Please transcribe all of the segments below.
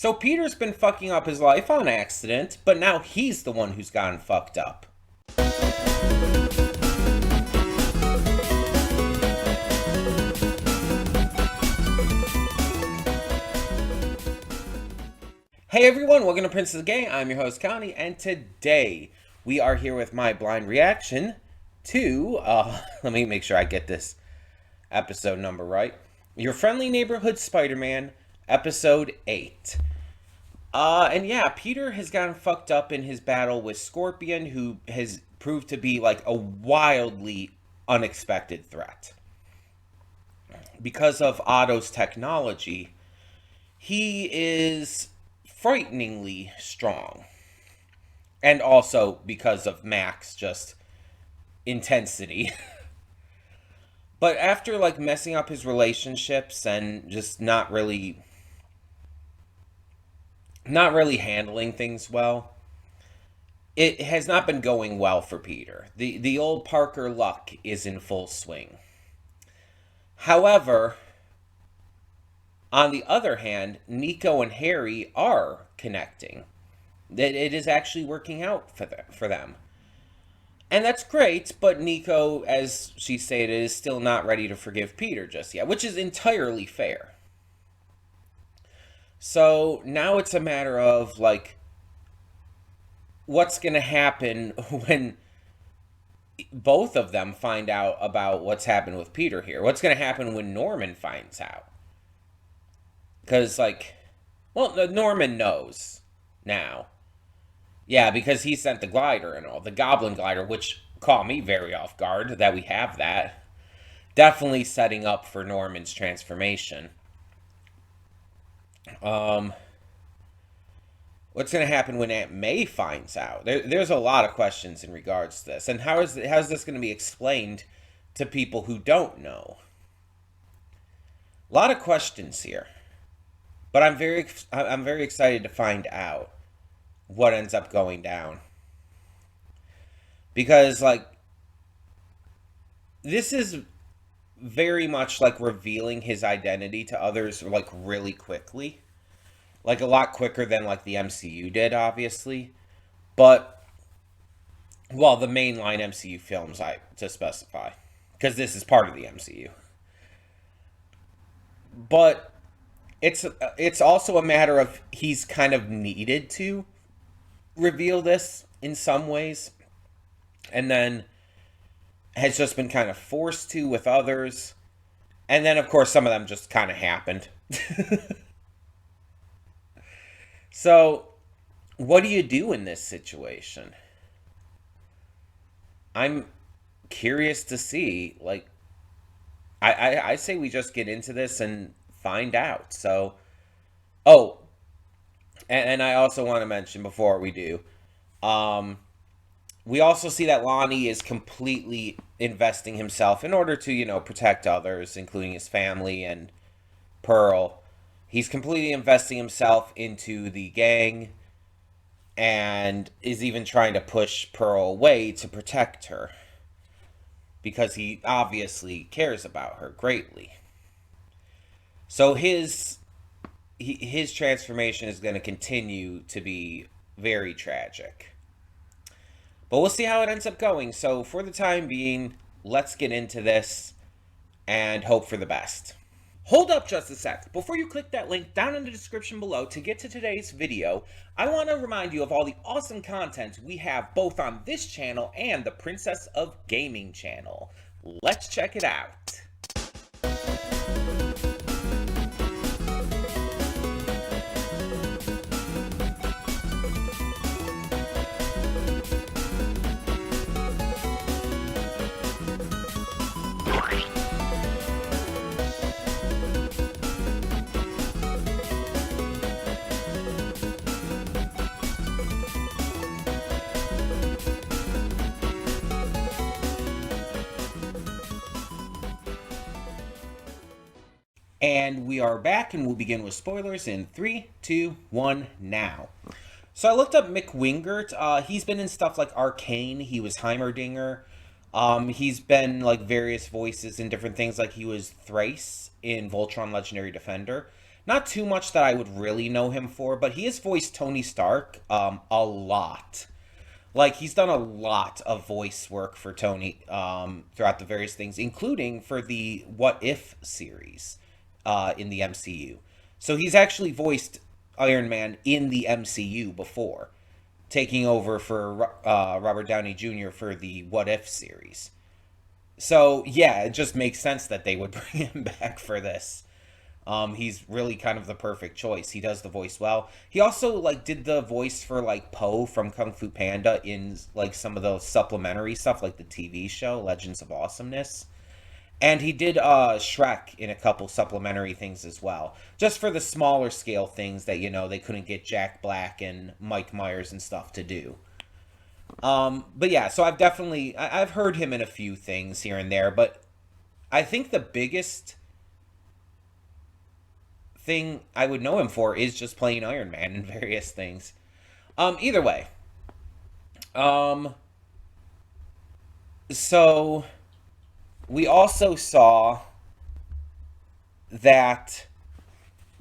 So Peter's been fucking up his life on accident, but now he's the one who's gotten fucked up. Hey everyone, welcome to Prince of the Gang. I'm your host Connie, and today we are here with my blind reaction to, let me make sure I get this episode number right. Your Friendly Neighborhood Spider-Man, episode 8. And yeah, Peter has gotten fucked up in his battle with Scorpion, who has proved to be like a wildly unexpected threat. Because of Otto's technology, he is frighteningly strong. And also because of Mac's just intensity. But after like messing up his relationships and just not really handling things well, it has not been going well for Peter. The old Parker luck is in full swing. However, on the other hand, Nico and Harry are connecting. That it is actually working out for them. And that's great, but Nico, as she stated, is still not ready to forgive Peter just yet, which is entirely fair. So now it's a matter of, like, what's going to happen when both of them find out about what's happened with Peter here? What's going to happen when Norman finds out? Because, like, well, Norman knows now. Yeah, because he sent the glider and all, the goblin glider, which caught me very off guard that we have that. Definitely setting up for Norman's transformation. What's going to happen when Aunt May finds out? There's a lot of questions in regards to this. And how is this going to be explained to people who don't know? A lot of questions here. But I'm very excited to find out what ends up going down. Because, like, this is very much like revealing his identity to others, like, really quickly. Like, a lot quicker than, like, the MCU did, obviously. But, well, the mainline MCU films, to specify. Because this is part of the MCU. But it's also a matter of he's kind of needed to reveal this in some ways, and then has just been kind of forced to with others, and then of course some of them just kind of happened. So what do you do in this situation? I'm curious to see. Like, I say we just get into this and find out. So, oh, and I also want to mention before we do, we also see that Lonnie is completely investing himself in order to, protect others, including his family and Pearl. He's completely investing himself into the gang and is even trying to push Pearl away to protect her. Because he obviously cares about her greatly. So his transformation is going to continue to be very tragic. But we'll see how it ends up going. So for the time being, let's get into this and hope for the best. Hold up just a sec. Before you click that link down in the description below to get to today's video, I want to remind you of all the awesome content we have both on this channel and the Princess of Gaming channel. Let's check it out. And we are back, and we'll begin with spoilers in 3, 2, 1, now. So I looked up Mick Wingert. He's been in stuff like Arcane. He was Heimerdinger. He's been like various voices in different things, like he was Thrace in Voltron Legendary Defender. Not too much that I would really know him for, but he has voiced Tony Stark a lot. Like, he's done a lot of voice work for Tony throughout the various things, including for the What If series in the MCU. So he's actually voiced Iron Man in the MCU before, taking over for Robert Downey Jr. for the What If series. So, yeah, it just makes sense that they would bring him back for this. He's really kind of the perfect choice. He does the voice well. He also like did the voice for like Poe from Kung Fu Panda in like some of the supplementary stuff, like the TV show Legends of Awesomeness. And he did Shrek in a couple supplementary things as well, just for the smaller scale things that they couldn't get Jack Black and Mike Myers and stuff to do. But yeah, so I've heard him in a few things here and there, but I think the biggest thing I would know him for is just playing Iron Man in various things. Either way. So we also saw that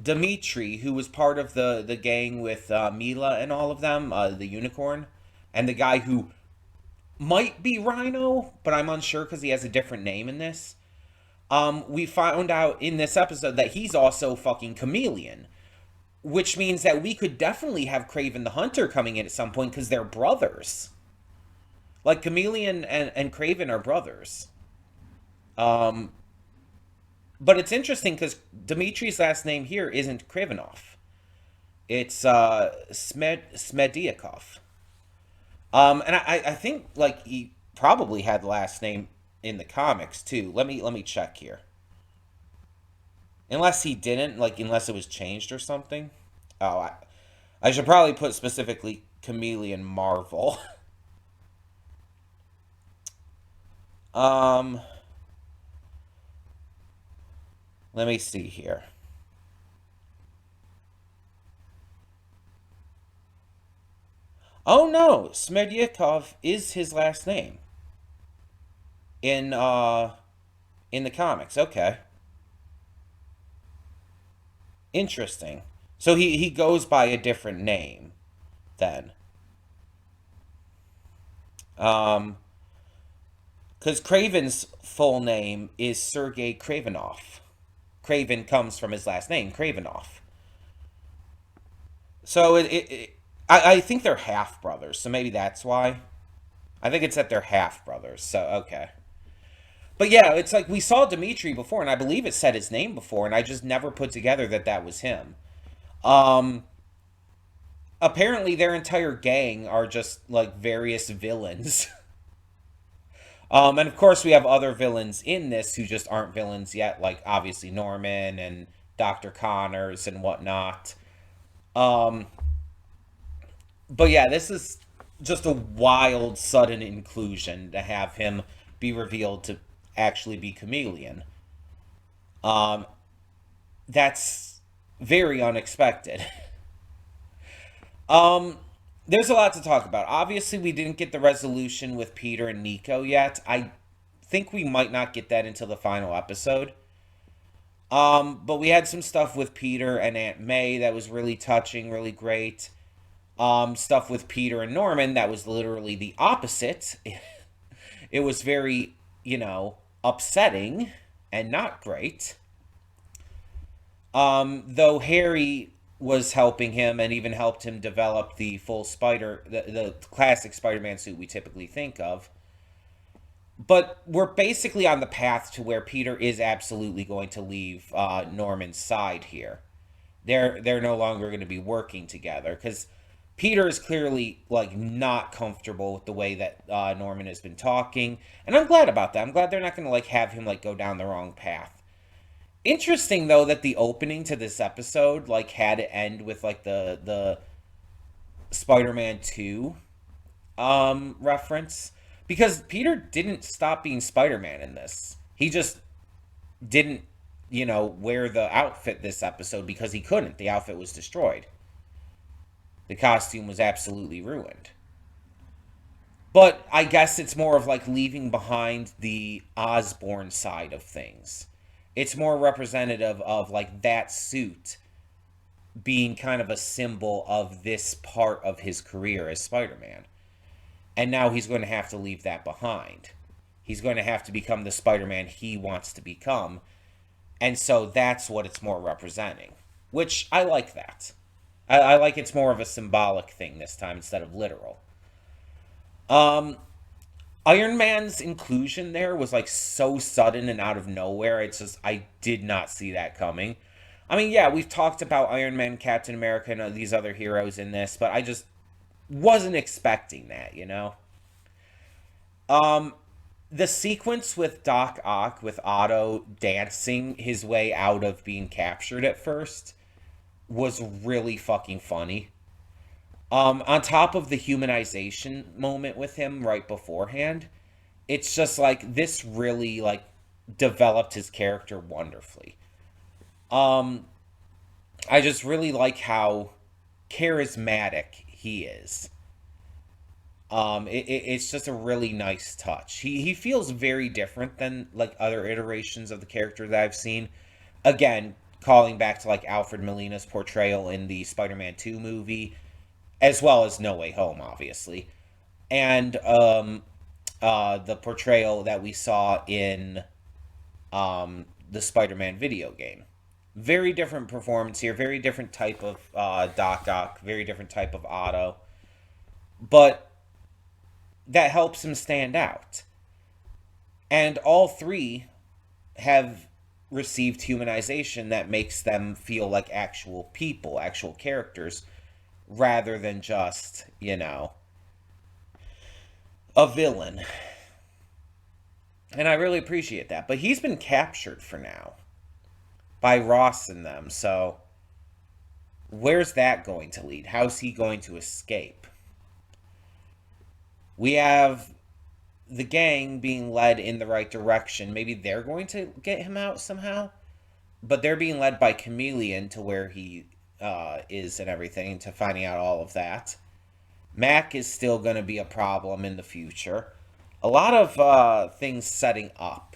Dimitri, who was part of the gang with Mila and all of them, the unicorn, and the guy who might be Rhino, but I'm unsure because he has a different name in this. We found out in this episode that he's also fucking Chameleon, which means that we could definitely have Kraven the Hunter coming in at some point because they're brothers. Like, Chameleon and Kraven are brothers. But it's interesting because Dimitri's last name here isn't Kravenov. It's Smediakov. And I think, like, he probably had the last name in the comics too. Let me check here. Unless he didn't, like, unless it was changed or something. Oh, I should probably put specifically Chameleon Marvel. Let me see here. Oh no, Smedyakov is his last name in the comics. Okay. Interesting. So he goes by a different name then. Because Kraven's full name is Sergei Kravenov. Kraven comes from his last name, Kravenov. So I think they're half brothers, so maybe that's why. I think it's that they're half brothers. So okay. But yeah, it's like we saw Dimitri before, and I believe it said his name before, and I just never put together that that was him. Um, Apparently their entire gang are just like various villains. And of course we have other villains in this who just aren't villains yet, like obviously Norman and Dr. Connors and whatnot. Um, but yeah, this is just a wild, sudden inclusion to have him be revealed to actually be Chameleon. Um, that's very unexpected. Um, there's a lot to talk about. Obviously, we didn't get the resolution with Peter and Nico yet. I think we might not get that until the final episode. But we had some stuff with Peter and Aunt May that was really touching, really great. Stuff with Peter and Norman that was literally the opposite. It was very, upsetting and not great. Though Harry was helping him and even helped him develop the full the classic Spider-Man suit we typically think of. But we're basically on the path to where Peter is absolutely going to leave Norman's side here. They're no longer going to be working together because Peter is clearly like not comfortable with the way that Norman has been talking, and I'm glad about that. I'm glad they're not going to like have him like go down the wrong path. Interesting though that the opening to this episode like had to end with like the Spider-Man 2 reference because Peter didn't stop being Spider-Man in this. He just didn't, wear the outfit this episode because he couldn't. The outfit was destroyed. The costume was absolutely ruined. But I guess it's more of like leaving behind the Osborn side of things. It's more representative of like that suit being kind of a symbol of this part of his career as Spider-Man. And now he's going to have to leave that behind. He's going to have to become the Spider-Man he wants to become. And so that's what it's more representing. Which, I like that. I like it's more of a symbolic thing this time instead of literal. Um, Iron Man's inclusion there was like so sudden and out of nowhere. It's just, I did not see that coming. I mean, yeah, we've talked about Iron Man, Captain America, and these other heroes in this, but I just wasn't expecting that, you know? Um, the sequence with Doc Ock, with Otto dancing his way out of being captured at first, was really fucking funny. On top of the humanization moment with him right beforehand, it's just like this really like developed his character wonderfully. Um, I just really like how charismatic he is. It's just a really nice touch. He feels very different than like other iterations of the character that I've seen. Again, calling back to like Alfred Molina's portrayal in the Spider-Man 2 movie, as well as No Way Home, obviously, and the portrayal that we saw in the Spider-Man video game. Very different performance here. Very different type of Doc Ock. Very different type of Otto. But that helps him stand out. And all three have received humanization that makes them feel like actual people, actual characters, rather than just, you know, a villain. And I really appreciate that. But he's been captured for now by Ross and them, so where's that going to lead? How's he going to escape? We have the gang being led in the right direction. Maybe they're going to get him out somehow, but they're being led by Chameleon to where he is and everything, to finding out all of that. Mac is still going to be a problem in the future. A lot of things setting up.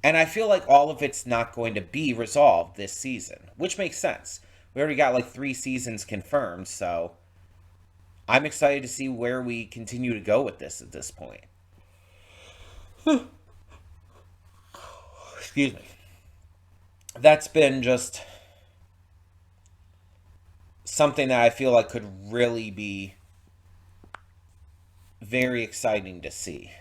And I feel like all of it's not going to be resolved this season, which makes sense. We already got like 3 seasons confirmed, so I'm excited to see where we continue to go with this at this point. Excuse me. That's been just something that I feel like could really be very exciting to see.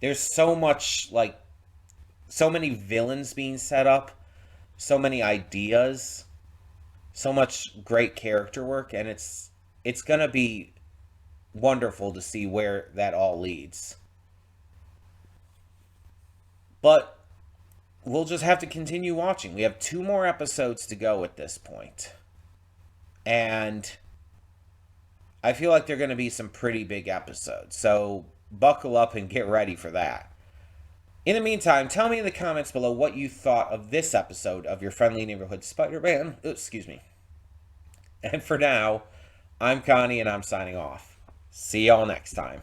There's so much, like, so many villains being set up, so many ideas, so much great character work, and it's gonna be wonderful to see where that all leads. But we'll just have to continue watching. We have 2 more episodes to go at this point. And I feel like they're going to be some pretty big episodes. So buckle up and get ready for that. In the meantime, tell me in the comments below what you thought of this episode of your friendly neighborhood Spider-Man. Excuse me. And for now, I'm Connie and I'm signing off. See y'all next time.